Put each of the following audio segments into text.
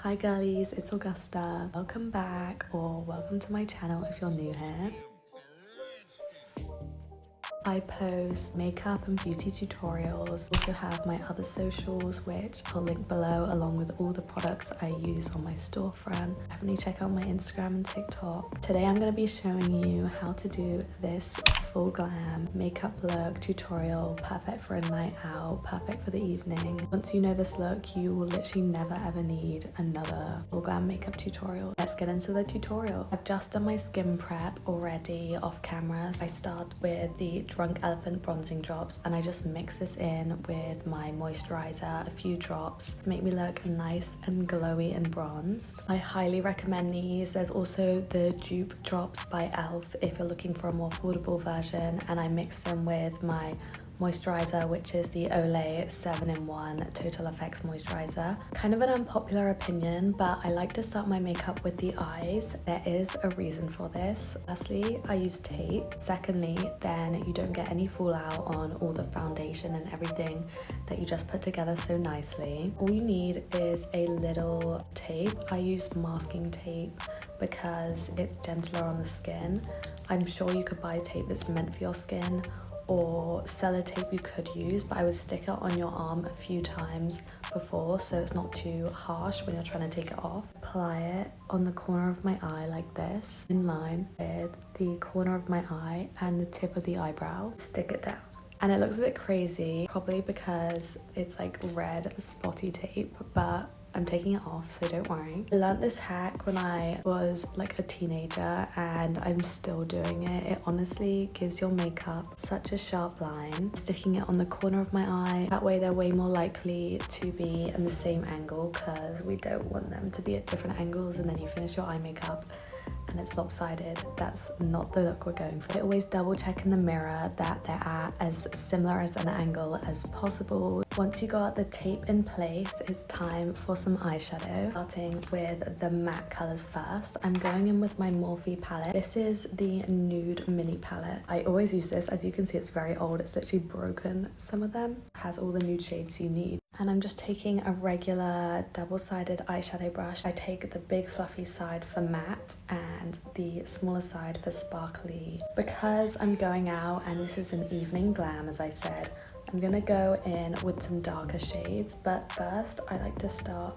Hi girlies, it's Augusta. Welcome back, or welcome to my channel if you're new here. I post makeup and beauty tutorials. Also have my other socials, which I'll link below, along with all the products I use on my storefront. Definitely check out my Instagram and TikTok. Today I'm going to be showing you how to do this full glam makeup look tutorial, perfect for a night out, perfect for the evening. Once you know this look, you will literally never ever need another full glam makeup tutorial. Let's get into the tutorial. I've just done my skin prep already off camera. I start with the Drunk Elephant bronzing drops, and I just mix this in with my moisturizer, a few drops to make me look nice and glowy and bronzed. I highly recommend these. There's also the dupe drops by ELF if you're looking for a more affordable version, and I mix them with my moisturizer, which is the Olay 7-in-1 Total Effects moisturizer. Kind of an unpopular opinion, but I like to start my makeup with the eyes. There is a reason for this. Firstly, I use tape. Secondly, then you don't get any fallout on all the foundation and everything that you just put together so nicely. All you need is a little tape. I use masking tape because it's gentler on the skin. I'm sure you could buy tape that's meant for your skin, or sellotape you could use, but I would stick it on your arm a few times before so it's not too harsh when you're trying to take it off. Apply it on the corner of my eye like this, in line with the corner of my eye and the tip of the eyebrow. Stick it down. And it looks a bit crazy, probably because it's like red spotty tape, but I'm taking it off, so don't worry. I learned this hack when I was like a teenager, and I'm still doing it. It honestly gives your makeup such a sharp line. Sticking it on the corner of my eye, that way they're way more likely to be in the same angle, because we don't want them to be at different angles and then you finish your eye makeup and it's lopsided. That's not the look we're going for. I always double check in the mirror that they're at as similar as an angle as possible. Once you got the tape in place, it's time for some eyeshadow. Starting with the matte colors first. I'm going in with my Morphe palette. This is the Nude mini palette. I always use this. As you can see, it's very old. It's literally broken, some of them. It has all the nude shades you need. And I'm just taking a regular double-sided eyeshadow brush. I take the big fluffy side for matte and the smaller side for sparkly. Because I'm going out and this is an evening glam, as I said, I'm gonna go in with some darker shades, but first I like to start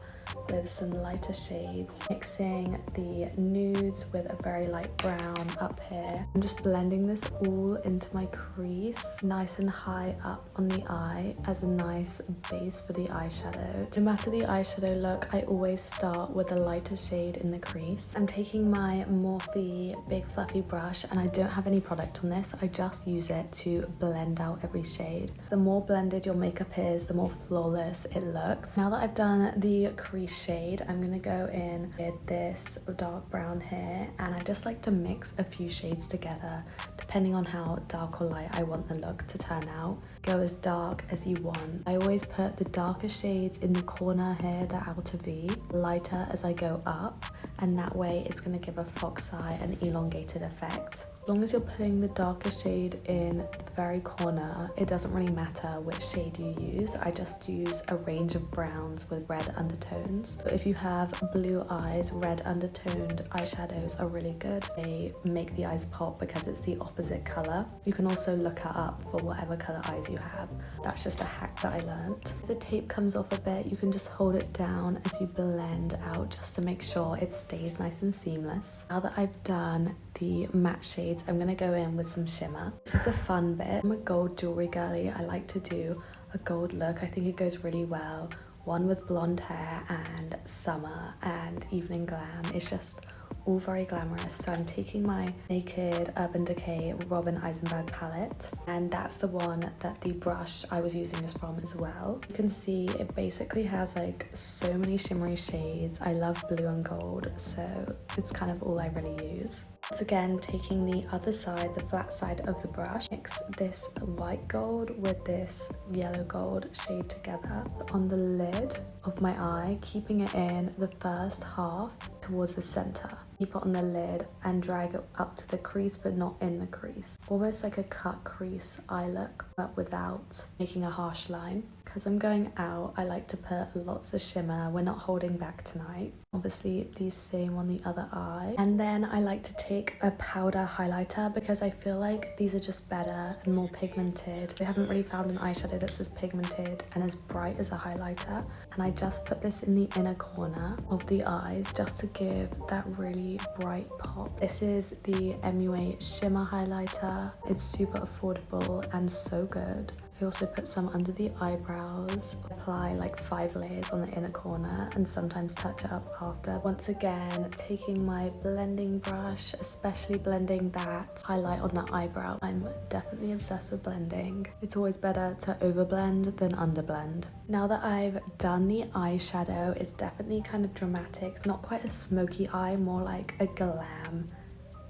with some lighter shades, mixing the nudes with a very light brown up here. I'm just blending this all into my crease, nice and high up on the eye as a nice base for the eyeshadow. No matter the eyeshadow look, I always start with a lighter shade in the crease. I'm taking my Morphe big fluffy brush, and I don't have any product on this. I just use it to blend out every shade. The more blended your makeup is, the more flawless it looks. Now that I've done the crease shade, I'm gonna go in with this dark brown here, and I just like to mix a few shades together depending on how dark or light I want the look to turn out. Go as dark as you want. I always put the darker shades in the corner here, the outer V, lighter as I go up, and that way it's gonna give a fox eye and elongated effect. As long as you're putting the darker shade in the very corner, it doesn't really matter which shade you use. I just use a range of browns with red undertones. But if you have blue eyes, red undertoned eyeshadows are really good. They make the eyes pop because it's the opposite color. You can also look it up for whatever color eyes you have. That's just a hack that I learned. If the tape comes off a bit, you can just hold it down as you blend out just to make sure it stays nice and seamless. Now that I've done the matte shades, I'm gonna go in with some shimmer. This is the fun bit. I'm a gold jewelry girly. I like to do a gold look. I think it goes really well. One with blonde hair and summer and evening glam. It's just all very glamorous. So I'm taking my Naked Urban Decay Robin Eisenberg palette, and that's the one that the brush I was using is from as well. You can see it basically has like so many shimmery shades. I love blue and gold, so it's kind of all I really use. Once again, taking the other side, the flat side of the brush, mix this white gold with this yellow gold shade together on the lid of my eye, keeping it in the first half towards the center. Keep it on the lid and drag it up to the crease, but not in the crease. Almost like a cut crease eye look, but without making a harsh line, Because I'm going out, I like to put lots of shimmer. We're not holding back tonight. Obviously the same on the other eye. And then I like to take a powder highlighter because I feel like these are just better and more pigmented. I haven't really found an eyeshadow that's as pigmented and as bright as a highlighter. And I just put this in the inner corner of the eyes just to give that really bright pop. This is the MUA Shimmer Highlighter. It's super affordable and so good. I also put some under the eyebrows, apply like 5 layers on the inner corner and sometimes touch it up after. Once again, taking my blending brush, especially blending that highlight on the eyebrow. I'm definitely obsessed with blending. It's always better to overblend than underblend. Now that I've done the eyeshadow, it's definitely kind of dramatic, not quite a smoky eye, more like a glam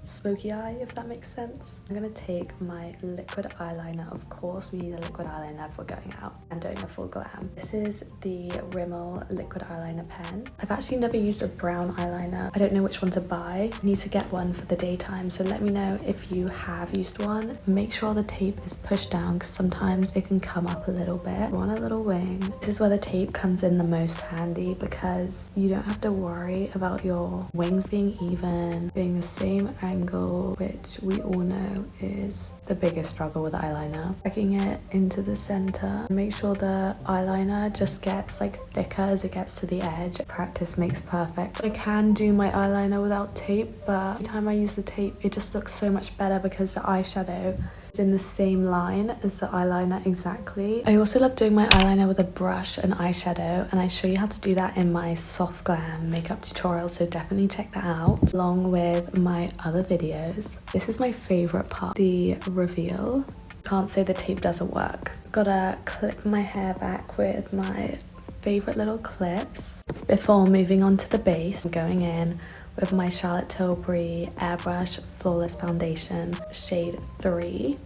smoky eye, if that makes sense. I'm gonna take my liquid eyeliner. Of course we need a liquid eyeliner if we're going out and doing a full glam. This is the Rimmel liquid eyeliner pen. I've actually never used a brown eyeliner. I don't know which one to buy. I need to get one for the daytime, so let me know if you have used one. Make sure the tape is pushed down because sometimes it can come up a little bit. On a little wing. This is where the tape comes in the most handy because you don't have to worry about your wings being even, being the same angle, which we all know is the biggest struggle with eyeliner. Dragging it into the center. Make sure the eyeliner just gets like thicker as it gets to the edge. Practice makes perfect. I can do my eyeliner without tape, but every time I use the tape it just looks so much better because the eyeshadow in the same line as the eyeliner exactly. I also love doing my eyeliner with a brush and eyeshadow, and I show you how to do that in my soft glam makeup tutorial, so definitely check that out along with my other videos. This is my favorite part, the reveal. Can't say the tape doesn't work. Gotta clip my hair back with my favorite little clips before moving on to the base. I'm going in with my Charlotte Tilbury Airbrush Flawless Foundation, shade 3.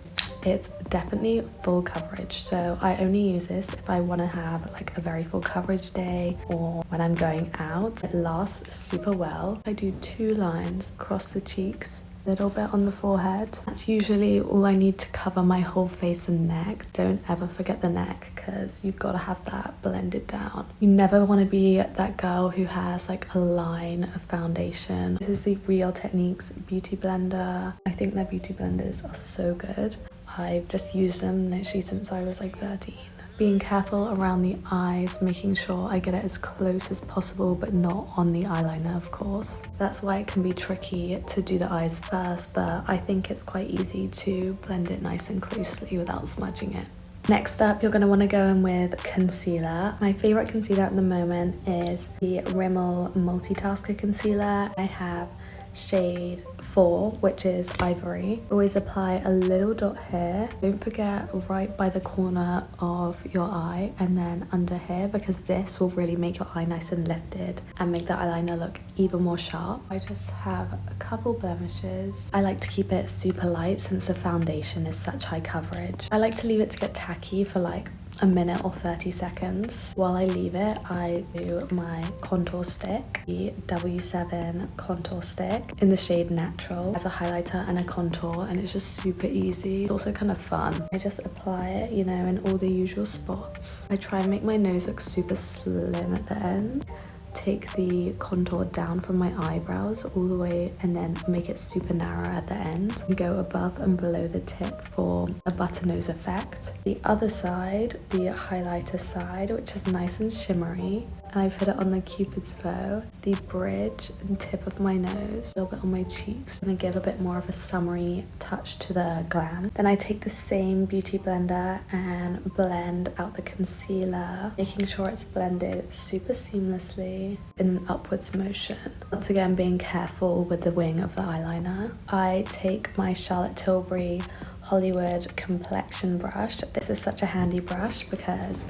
It's definitely full coverage, so I only use this if I want to have like a very full coverage day or when I'm going out. It lasts super well. I do 2 lines across the cheeks, a little bit on the forehead. That's usually all I need to cover my whole face and neck. Don't ever forget the neck because you've got to have that blended down. You never want to be that girl who has like a line of foundation. This is the Real Techniques Beauty Blender. I think their beauty blenders are so good. I've just used them literally since I was like 13. Being careful around the eyes, making sure I get it as close as possible but not on the eyeliner, of course. That's why it can be tricky to do the eyes first, but I think it's quite easy to blend it nice and closely without smudging it. Next up, you're going to want to go in with concealer. My favorite concealer at the moment is the Rimmel Multitasker Concealer. I have shade 4, which is Ivory. Always apply a little dot here. Don't forget right by the corner of your eye and then under here, because this will really make your eye nice and lifted and make the eyeliner look even more sharp. I just have a couple blemishes. I like to keep it super light since the foundation is such high coverage. I like to leave it to get tacky for like a minute or 30 seconds. While I leave it, I do my contour stick, the W7 contour stick in the shade Natural, as a highlighter and a contour, and it's just super easy. It's also kind of fun. I just apply it, you know, in all the usual spots. I try and make my nose look super slim at the end. Take the contour down from my eyebrows all the way and then make it super narrow at the end and go above and below the tip for a butter nose effect. The other side, the highlighter side, which is nice and shimmery, and I put it on the Cupid's bow, the bridge and tip of my nose, a little bit on my cheeks, and then give a bit more of a summery touch to the glam. Then I take the same beauty blender and blend out the concealer, making sure it's blended super seamlessly in an upwards motion. Once again, being careful with the wing of the eyeliner. I take my Charlotte Tilbury Hollywood Complexion brush. This is such a handy brush because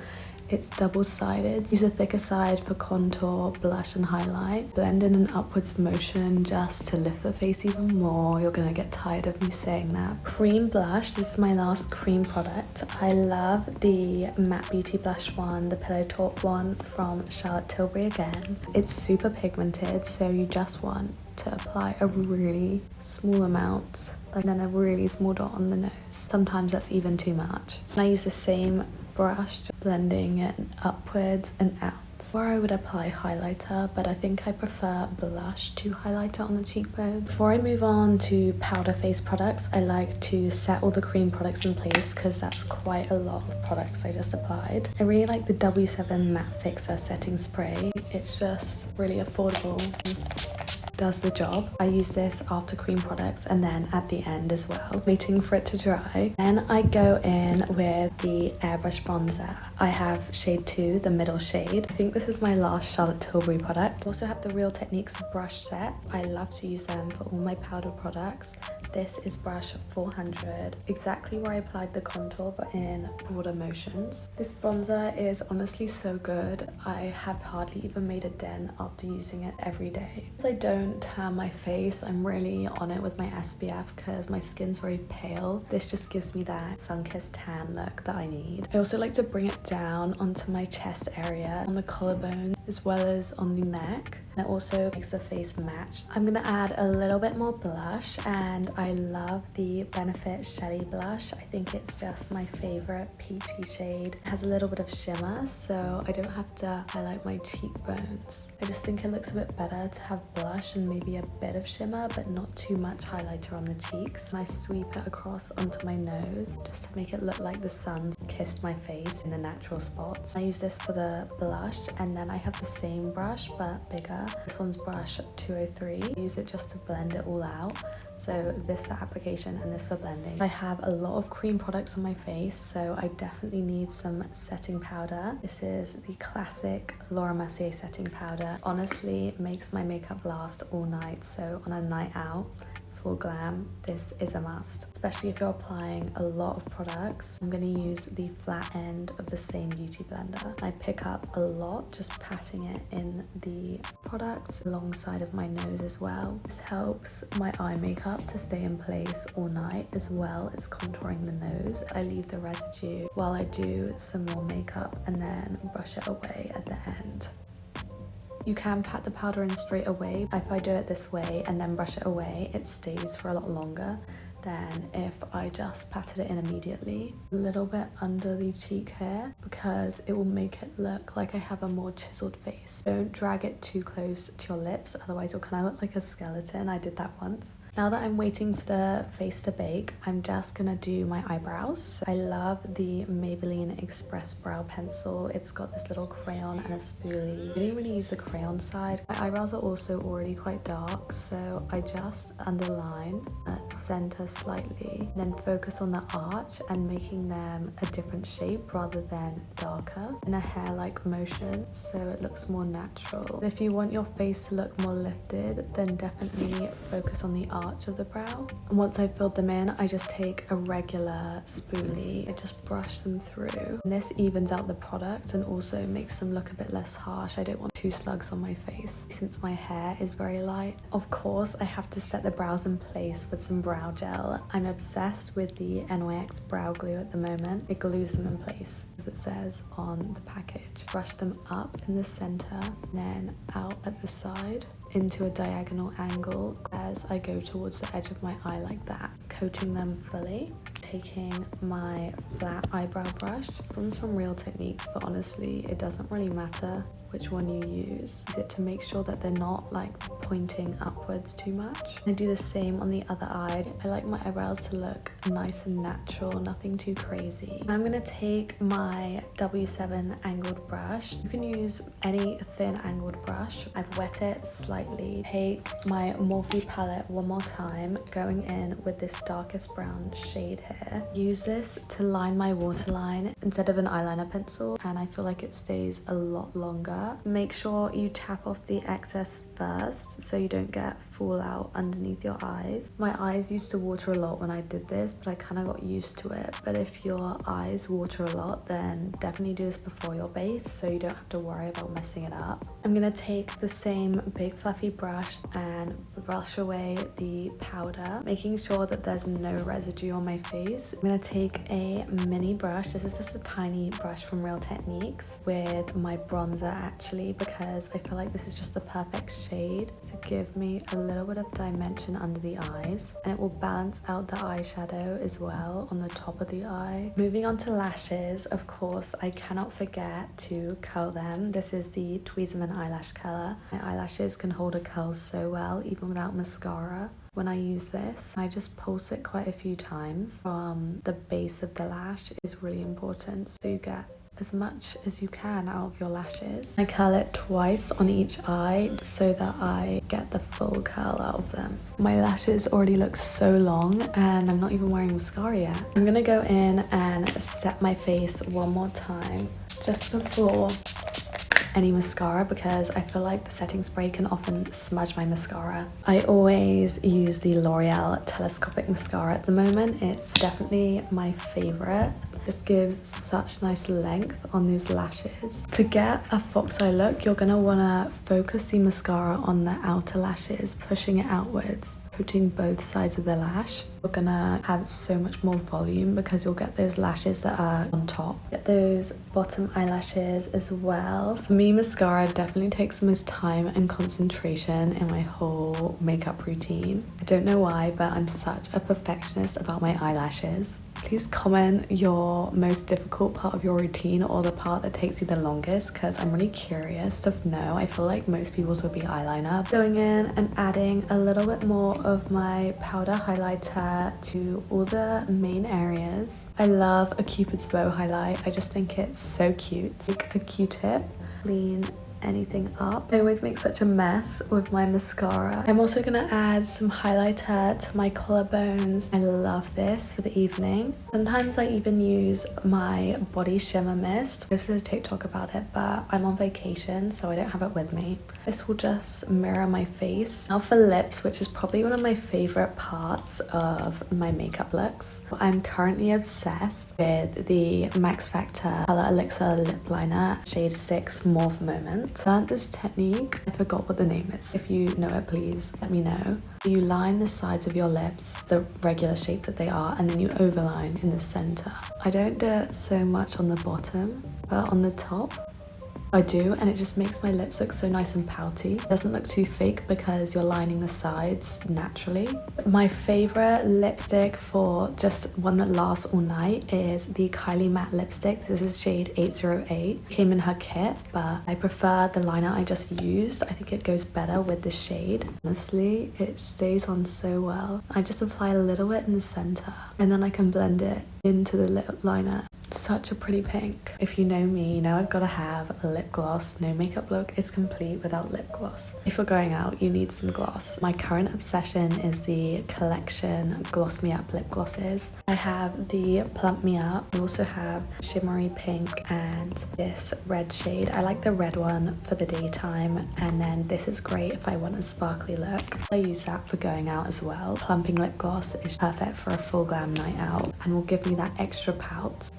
it's double-sided. Use a thicker side for contour, blush and highlight. Blend in an upwards motion just to lift the face even more. You're gonna get tired of me saying that. Cream blush, this is my last cream product. I love the Matte Beauty Blush one, the Pillow Talk one from Charlotte Tilbury again. It's super pigmented, so you just want to apply a really small amount, and then a really small dot on the nose. Sometimes that's even too much. And I use the same brush, blending it upwards and out. Where I would apply highlighter, but I think I prefer blush to highlighter on the cheekbone. Before I move on to powder face products, I like to set all the cream products in place because that's quite a lot of products I just applied. I really like the W7 Matte Fixer Setting Spray. It's just really affordable. Does the job. I use this after cream products and then at the end as well, waiting for it to dry. Then I go in with the Airbrush bronzer. I have shade 2, the middle shade. I think this is my last Charlotte Tilbury product. I also have the Real Techniques brush set. I love to use them for all my powder products. This is brush 400, exactly where I applied the contour but in broader motions. This bronzer is honestly so good. I have hardly even made a dent after using it every day. As I don't tan my face, I'm really on it with my SPF because my skin's very pale. This just gives me that sun-kissed tan look that I need. I also like to bring it down onto my chest area, on the collarbone, as well as on the neck. And it also makes the face match. I'm gonna add a little bit more blush, and I love the Benefit Shellie blush. I think it's just my favorite peachy shade. It has a little bit of shimmer, so I don't have to highlight my cheekbones. I just think it looks a bit better to have blush and maybe a bit of shimmer, but not too much highlighter on the cheeks. And I sweep it across onto my nose just to make it look like the sun's kissed my face in the natural spots. I use this for the blush, and then I have the same brush but bigger. This one's brush 203. I use it just to blend it all out. So this for application and this for blending. I have a lot of cream products on my face, so I definitely need some setting powder. This is the classic Laura Mercier setting powder. Honestly, makes my makeup last all night, so on a night out, for glam, this is a must, especially if you're applying a lot of products. I'm going to use the flat end of the same beauty blender. I pick up a lot, just patting it in the product alongside of my nose as well. This helps my eye makeup to stay in place all night, as well as contouring the nose. I leave the residue while I do some more makeup and then brush it away at the end. You can pat the powder in straight away. If I do it this way and then brush it away, it stays for a lot longer than if I just patted it in immediately. A little bit under the cheek hair because it will make it look like I have a more chiseled face. Don't drag it too close to your lips, otherwise you'll kind of look like a skeleton. I did that once. Now that I'm waiting for the face to bake, I'm just gonna do my eyebrows. I love the Maybelline Express Brow Pencil. It's got this little crayon and a spoolie. I didn't really use the crayon side. My eyebrows are also already quite dark, so I just underline at center slightly, then focus on the arch and making them a different shape rather than darker in a hair-like motion, so it looks more natural. And if you want your face to look more lifted, then definitely focus on the arch of the brow. And once I've filled them in, I just take a regular spoolie. I just brush them through. And this evens out the product and also makes them look a bit less harsh. I don't want two slugs on my face since my hair is very light. Of course, I have to set the brows in place with some brow gel. I'm obsessed with the NYX Brow Glue at the moment. It glues them in place, as it says on the package. Brush them up in the center, then out at the side into a diagonal angle as I go towards the edge of my eye like that, coating them fully. Taking my flat eyebrow brush. This one's from Real Techniques, but honestly, it doesn't really matter which one you use. Use it to make sure that they're not like pointing upwards too much. I do the same on the other eye. I like my eyebrows to look nice and natural, nothing too crazy. I'm gonna take my W7 angled brush. You can use any thin angled brush. I've wet it slightly. Take my Morphe palette one more time, going in with this darkest brown shade here. Use this to line my waterline instead of an eyeliner pencil, and I feel like it stays a lot longer. Make sure you tap off the excess first so you don't get fallout underneath your eyes. My eyes used to water a lot when I did this, but I kind of got used to it. But if your eyes water a lot, then definitely do this before your base so you don't have to worry about messing it up. I'm gonna take the same big fluffy brush and brush away the powder, making sure that there's no residue on my face. I'm gonna take a mini brush. This is just a tiny brush from Real Techniques with my bronzer actually, because I feel like this is just the perfect shade. to give me a little bit of dimension under the eyes, and it will balance out the eyeshadow as well on the top of the eye. Moving on to lashes, of course, I cannot forget to curl them. This is the Tweezerman eyelash curler. My eyelashes can hold a curl so well, even without mascara. When I use this, I just pulse it quite a few times from the base of the lash. Is really important so you get as much as you can out of your lashes. I curl it twice on each eye so that I get the full curl out of them. My lashes already look so long and I'm not even wearing mascara yet. I'm gonna go in and set my face one more time just before any mascara because I feel like the setting spray can often smudge my mascara. I always use the L'Oreal Telescopic mascara at the moment. It's definitely my favorite. Just gives such nice length on those lashes. To get a fox eye look, you're gonna wanna focus the mascara on the outer lashes, pushing it outwards, coating both sides of the lash. You're gonna have so much more volume because you'll get those lashes that are on top. Get those bottom eyelashes as well. For me, mascara definitely takes the most time and concentration in my whole makeup routine. I don't know why, but I'm such a perfectionist about my eyelashes. Please comment your most difficult part of your routine or the part that takes you the longest because I'm really curious to know. I feel like most people's will be eyeliner. Going in and adding a little bit more of my powder highlighter to all the main areas. I love a Cupid's bow highlight. I just think it's so cute. Like a Q-tip, clean anything up. I always make such a mess with my mascara. I'm also gonna add some highlighter to my collarbones. I love this for the evening. Sometimes I even use my body shimmer mist. This is a TikTok about it, but I'm on vacation so I don't have it with me. This will just mirror my face. Now for lips, which is probably one of my favorite parts of my makeup looks. I'm currently obsessed with the Max Factor Color Elixir Lip Liner shade 6 Morphe Moment. Learned this technique. I forgot what the name is. If you know it, please let me know. You line the sides of your lips, the regular shape that they are, and then you overline in the center. I don't do it so much on the bottom, but on the top I do, and it just makes my lips look so nice and pouty. It doesn't look too fake because you're lining the sides naturally. My favorite lipstick for just one that lasts all night is the Kylie matte lipstick. This is shade 808. Came in her kit, but I prefer the liner I just used. I think it goes better with the shade. Honestly, it stays on so well. I just apply a little bit in the center and then I can blend it into the lip liner. Such a pretty pink. If you know me, you know I've got to have a lip gloss. No makeup look is complete without lip gloss. If you're going out, you need some gloss. My current obsession is the Complexion Gloss Me Up lip glosses. I have the Plump Me Up. I also have shimmery pink and this red shade. I like the red one for the daytime, and then this is great if I want a sparkly look. I use that for going out as well. Plumping lip gloss is perfect for a full glam night out and will give me that extra pout.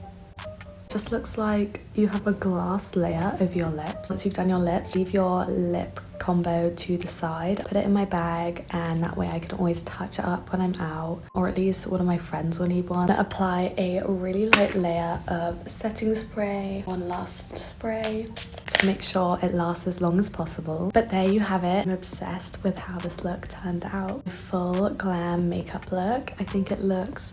Just looks like you have a glass layer over your lips. Once you've done your lips, leave your lip combo to the side, put it in my bag, and that way I can always touch it up when I'm out, or at least one of my friends will need one. Apply a really light layer of setting spray, one last spray to make sure it lasts as long as possible. But there you have it. I'm obsessed with how this look turned out. A full glam makeup look. I think it looks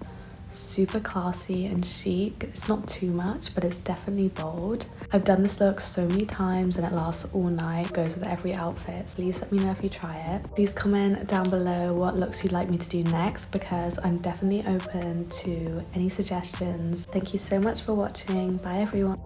super classy and chic. It's not too much, but it's definitely bold. I've done this look so many times and it lasts all night. It goes with every outfit. Please let me know if you try it. Please comment down below what looks you'd like me to do next because I'm definitely open to any suggestions. Thank you so much for watching. Bye everyone.